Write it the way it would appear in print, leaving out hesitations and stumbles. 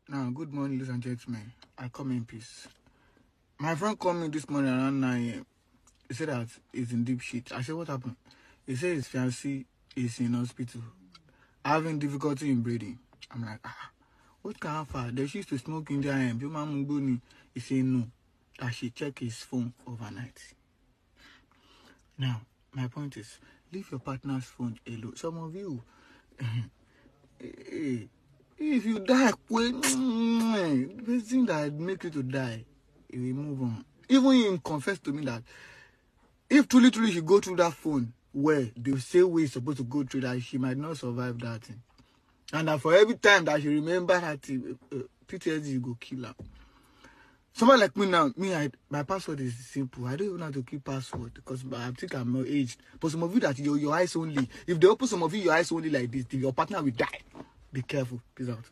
Now, good morning, ladies and gentlemen. I come in peace. My friend called me this morning around 9 a.m. He said that he's in deep shit. I said, what happened? He said his fiancée is in hospital, having difficulty in breathing. I'm like, what can happen? They used to smoke in their hand. He said no, that she check his phone overnight. Now, my point is, leave your partner's phone alone. Some of you, if you die, the thing that make you to die, you will move on. Even he confessed to me that if truly she go through that phone where the same way he's supposed to go through that, she might not survive that thing. And that for every time that she remember that thing, PTSD go kill her. Someone like me now, my password is simple. I don't even have to keep password because I think I'm not aged. But some of you that your eyes only, if they open some of you your eyes only like this, your partner will die. Be careful. Peace out.